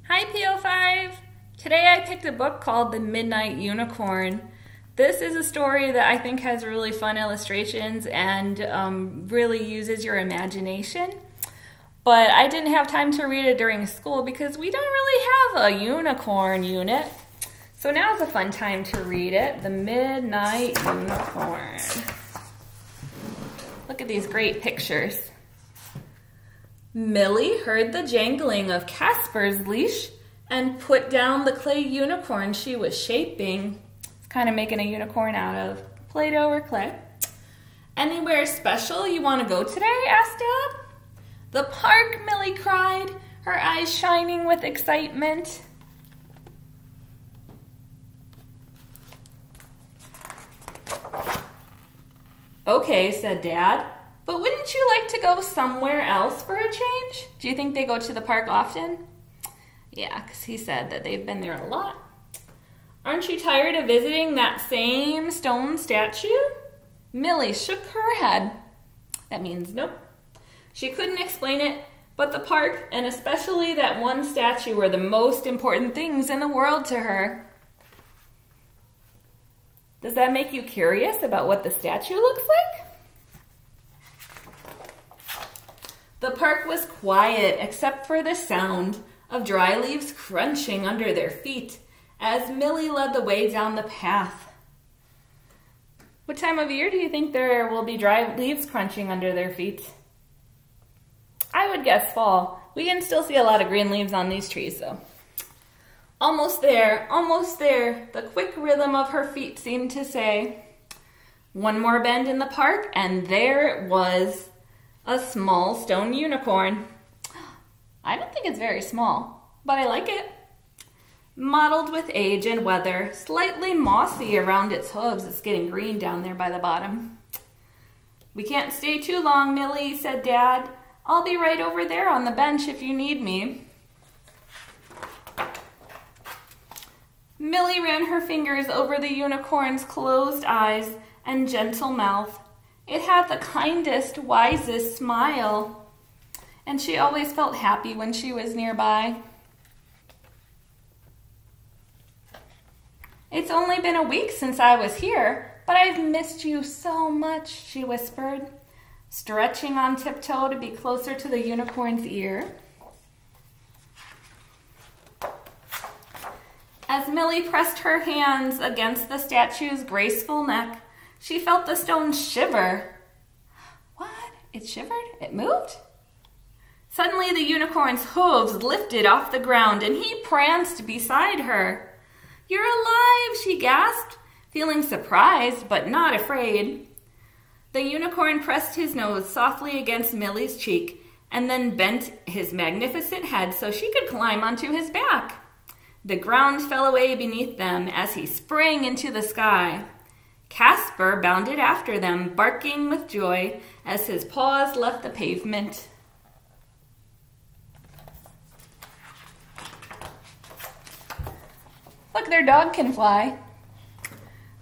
Hi PO5! Today I picked a book called The Midnight Unicorn. This is a story that I think has really fun illustrations and really uses your imagination. But I didn't have time to read it during school because we don't really have a unicorn unit. So now's a fun time to read it. The Midnight Unicorn. Look at these great pictures. Millie heard the jangling of Casper's leash and put down the clay unicorn she was shaping. It's kind of making a unicorn out of Play-Doh or clay. Anywhere special you want to go today? Asked Dad. The park, Millie cried, her eyes shining with excitement. Okay, said Dad. But wouldn't you like to go somewhere else for a change? Do you think they go to the park often? Yeah, because he said that they've been there a lot. Aren't you tired of visiting that same stone statue? Millie shook her head. That means nope. She couldn't explain it, but the park, and especially that one statue, were the most important things in the world to her. Does that make you curious about what the statue looks like? The park was quiet except for the sound of dry leaves crunching under their feet as Millie led the way down the path. What time of year do you think there will be dry leaves crunching under their feet? I would guess fall. We can still see a lot of green leaves on these trees though. Almost there, the quick rhythm of her feet seemed to say. One more bend in the park and there it was. A small stone unicorn. I don't think it's very small, but I like it. Mottled with age and weather, slightly mossy around its hooves. It's getting green down there by the bottom. We can't stay too long, Millie, said Dad. I'll be right over there on the bench if you need me. Millie ran her fingers over the unicorn's closed eyes and gentle mouth. It had the kindest, wisest smile, and she always felt happy when she was nearby. It's only been a week since I was here, but I've missed you so much, she whispered, stretching on tiptoe to be closer to the unicorn's ear. As Millie pressed her hands against the statue's graceful neck, she felt the stone shiver. What? It shivered? It moved? Suddenly the unicorn's hooves lifted off the ground and he pranced beside her. You're alive, she gasped, feeling surprised but not afraid. The unicorn pressed his nose softly against Millie's cheek and then bent his magnificent head so she could climb onto his back. The ground fell away beneath them as he sprang into the sky. Casper bounded after them, barking with joy as his paws left the pavement. Look, their dog can fly.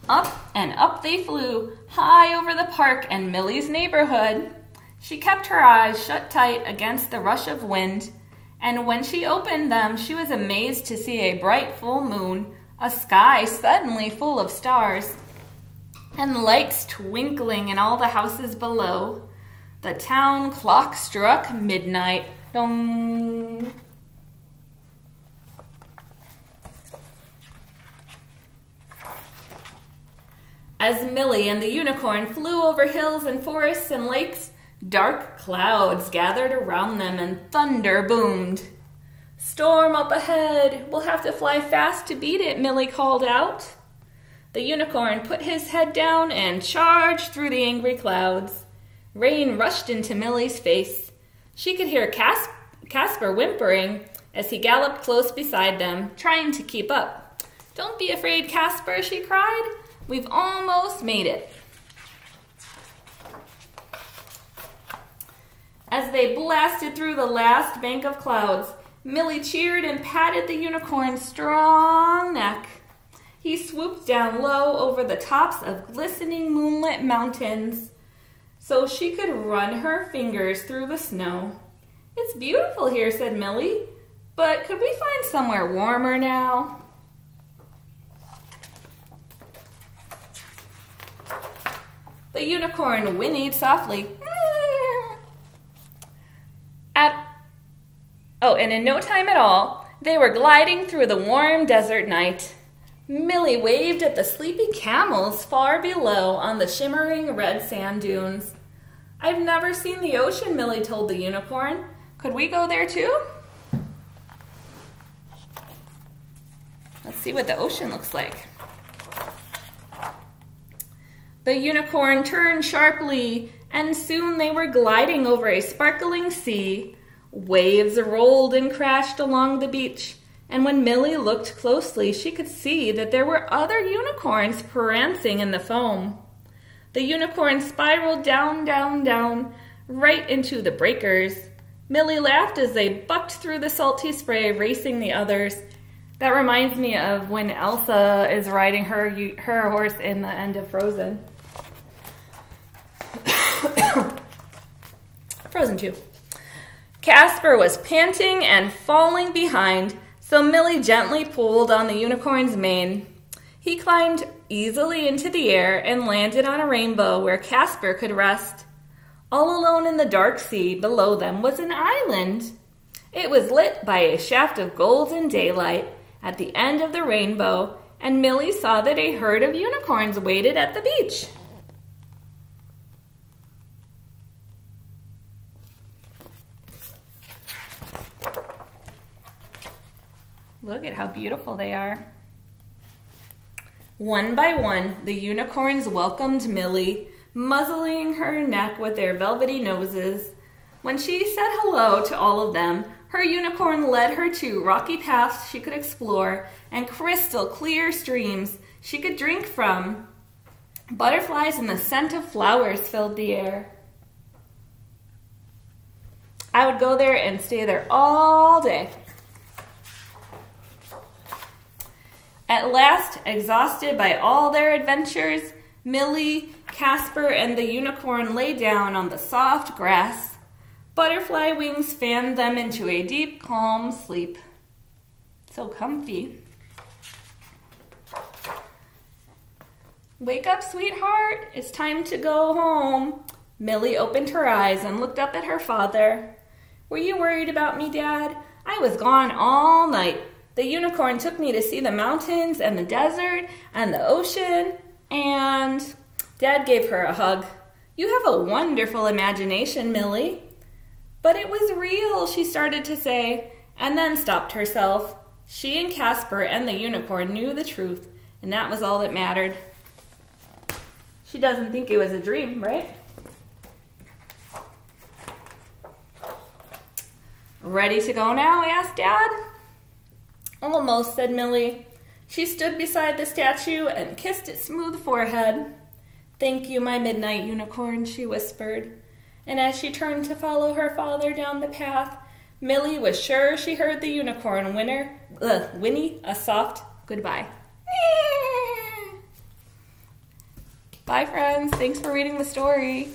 Up and up they flew, high over the park and Millie's neighborhood. She kept her eyes shut tight against the rush of wind, and when she opened them, she was amazed to see a bright full moon, a sky suddenly full of stars, and lights twinkling in all the houses below. The town clock struck midnight. Dong. As Millie and the unicorn flew over hills and forests and lakes, dark clouds gathered around them and thunder boomed. Storm up ahead. We'll have to fly fast to beat it, Millie called out. The unicorn put his head down and charged through the angry clouds. Rain rushed into Millie's face. She could hear Casper whimpering as he galloped close beside them, trying to keep up. Don't be afraid, Casper, she cried. We've almost made it. As they blasted through the last bank of clouds, Millie cheered and patted the unicorn's strong neck. He swooped down low over the tops of glistening moonlit mountains so she could run her fingers through the snow. It's beautiful here, said Millie. But could we find somewhere warmer now? The unicorn whinnied softly. And in no time at all, they were gliding through the warm desert night. Millie waved at the sleepy camels far below on the shimmering red sand dunes. I've never seen the ocean, Millie told the unicorn. Could we go there too? Let's see what the ocean looks like. The unicorn turned sharply, and soon they were gliding over a sparkling sea. Waves rolled and crashed along the beach, and when Millie looked closely, she could see that there were other unicorns prancing in the foam. The unicorn spiraled down, down, down, right into the breakers. Millie laughed as they bucked through the salty spray, racing the others. That reminds me of when Elsa is riding her horse in the end of Frozen. Frozen 2. Casper was panting and falling behind, so Millie gently pulled on the unicorn's mane. He climbed easily into the air and landed on a rainbow where Casper could rest. All alone in the dark sea below them was an island. It was lit by a shaft of golden daylight at the end of the rainbow, and Millie saw that a herd of unicorns waited at the beach. Look at how beautiful they are. One by one, the unicorns welcomed Millie, muzzling her neck with their velvety noses. When she said hello to all of them, her unicorn led her to rocky paths she could explore and crystal clear streams she could drink from. Butterflies and the scent of flowers filled the air. I would go there and stay there all day. At last, exhausted by all their adventures, Millie, Casper, and the unicorn lay down on the soft grass. Butterfly wings fanned them into a deep, calm sleep. So comfy. Wake up, sweetheart. It's time to go home. Millie opened her eyes and looked up at her father. Were you worried about me, Dad? I was gone all night. The unicorn took me to see the mountains and the desert and the ocean, and Dad gave her a hug. You have a wonderful imagination, Millie. But it was real, she started to say, and then stopped herself. She and Casper and the unicorn knew the truth, and that was all that mattered. She doesn't think it was a dream, right? Ready to go now? Asked Dad. Almost, said Millie. She stood beside the statue and kissed its smooth forehead. Thank you, my midnight unicorn, she whispered. And as she turned to follow her father down the path, Millie was sure she heard the unicorn whinny a soft goodbye. Bye, friends. Thanks for reading the story.